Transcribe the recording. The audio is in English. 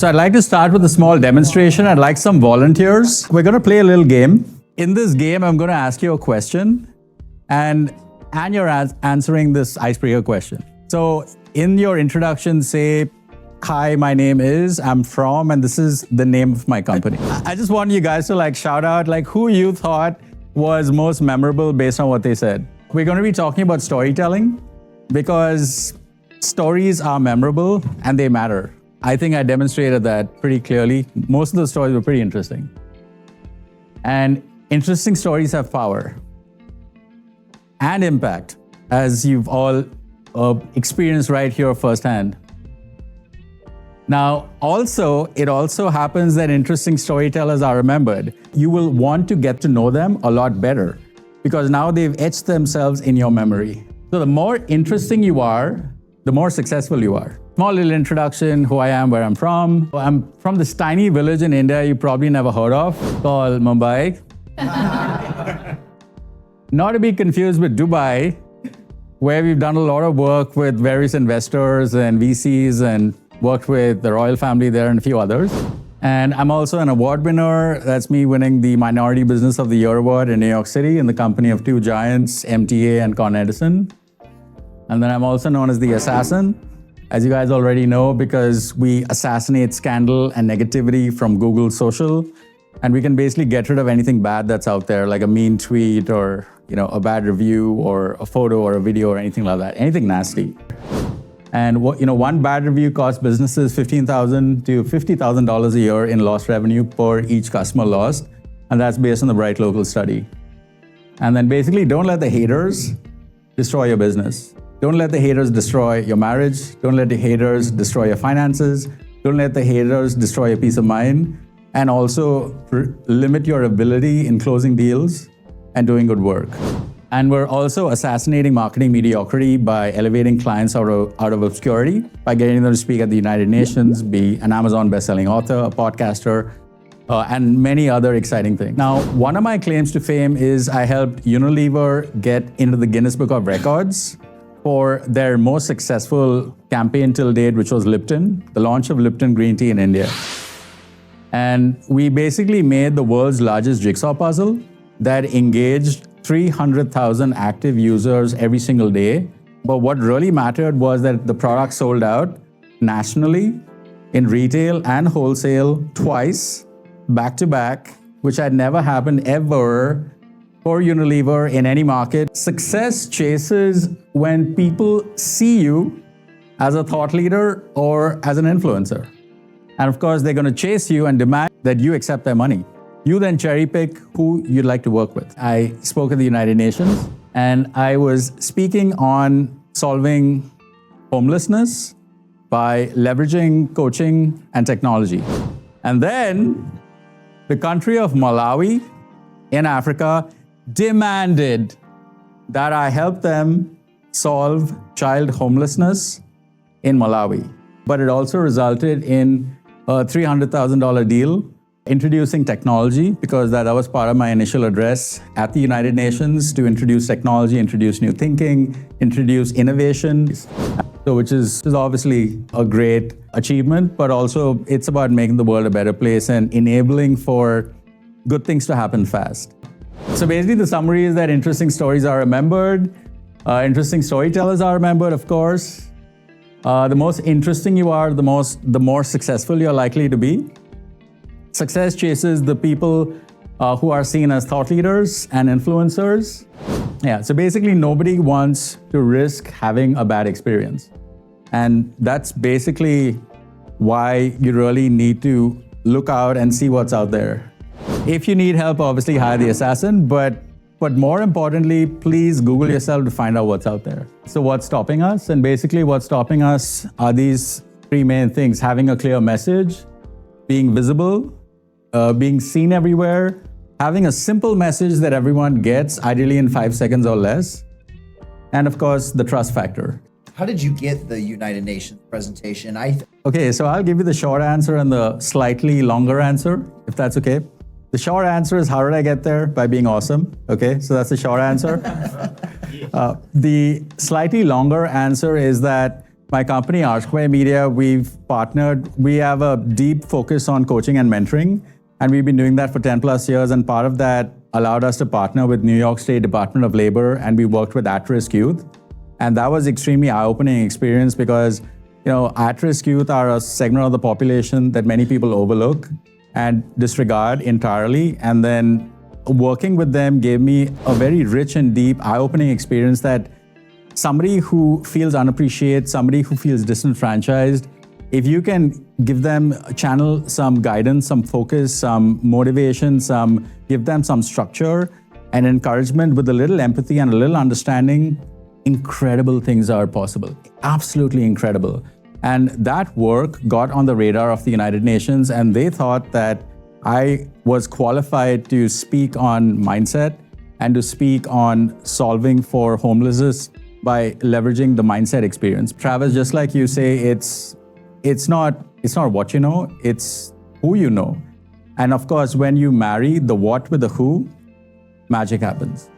So I'd like to start with a small demonstration. I'd like some volunteers. We're going to play a little game. In this game, I'm going to ask you a question, and you're answering this icebreaker question. So in your introduction, say, hi, my name is, I'm from, and this is the name of my company. I just want you guys to shout out who you thought was most memorable based on what they said. We're going to be talking about storytelling because stories are memorable and they matter. I think I demonstrated that pretty clearly. Most of the stories were pretty interesting. And interesting stories have power and impact, as you've all experienced right here firsthand. Now, it also happens that interesting storytellers are remembered. You will want to get to know them a lot better because now they've etched themselves in your memory. So the more interesting you are, the more successful you are. Small little introduction, who I am, where I'm from. I'm from this tiny village in India you probably never heard of, called Mumbai. Not to be confused with Dubai, where we've done a lot of work with various investors and VCs and worked with the royal family there and a few others. And I'm also an award winner. That's me winning the Minority Business of the Year award in New York City in the company of two giants, MTA and Con Edison. And then I'm also known as the Assassin, as you guys already know, because we assassinate scandal and negativity from Google Social. And we can basically get rid of anything bad that's out there, like a mean tweet or a bad review or a photo or a video or anything like that, anything nasty. And one bad review costs businesses $15,000 to $50,000 a year in lost revenue per each customer lost. And that's based on the Bright Local study. And then basically, don't let the haters destroy your business. Don't let the haters destroy your marriage. Don't let the haters destroy your finances. Don't let the haters destroy your peace of mind. And also limit your ability in closing deals and doing good work. And we're also assassinating marketing mediocrity by elevating clients out of obscurity, by getting them to speak at the United Nations, be an Amazon bestselling author, a podcaster, and many other exciting things. Now, one of my claims to fame is I helped Unilever get into the Guinness Book of Records for their most successful campaign till date, which was Lipton, the launch of Lipton green tea in India. And we basically made the world's largest jigsaw puzzle that engaged 300,000 active users every single day. But what really mattered was that the product sold out nationally, in retail and wholesale, twice, back to back, which had never happened ever for Unilever in any market. Success chases when people see you as a thought leader or as an influencer. And of course, they're going to chase you and demand that you accept their money. You then cherry pick who you'd like to work with. I spoke at the United Nations, and I was speaking on solving homelessness by leveraging coaching and technology. And then the country of Malawi in Africa demanded that I help them solve child homelessness in Malawi. But it also resulted in a $300,000 deal introducing technology, because that was part of my initial address at the United Nations, to introduce technology, introduce new thinking, introduce innovation, so which is obviously a great achievement, but also it's about making the world a better place and enabling for good things to happen fast. So basically the summary is that interesting stories are remembered, interesting storytellers are remembered, of course. The most interesting you are, the more successful you're likely to be. Success chases the people who are seen as thought leaders and influencers. Yeah, so basically nobody wants to risk having a bad experience. And that's basically why you really need to look out and see what's out there. If you need help, obviously hire the assassin, but more importantly, please Google yourself to find out what's out there. So what's stopping us? And basically what's stopping us are these three main things: having a clear message, being visible, being seen everywhere, having a simple message that everyone gets, ideally in 5 seconds or less, and of course, the trust factor. How did you get the United Nations presentation? Okay, so I'll give you the short answer and the slightly longer answer, if that's okay. The short answer is, how did I get there? By being awesome. Okay, so that's the short answer. The slightly longer answer is that my company, R Square Media, we've partnered. We have a deep focus on coaching and mentoring, and we've been doing that for 10 plus years. And part of that allowed us to partner with New York State Department of Labor, and we worked with at-risk youth. And that was extremely eye-opening experience because, at-risk youth are a segment of the population that many people overlook and disregard entirely. And then working with them gave me a very rich and deep, eye-opening experience that somebody who feels unappreciated, somebody who feels disenfranchised, if you can give them, channel some guidance, some focus, some motivation, give them some structure and encouragement with a little empathy and a little understanding, incredible things are possible. Absolutely incredible. And that work got on the radar of the United Nations, and they thought that I was qualified to speak on mindset and to speak on solving for homelessness by leveraging the mindset experience. Travis, just like you say, it's not what you know, it's who you know. And of course, when you marry the what with the who, magic happens.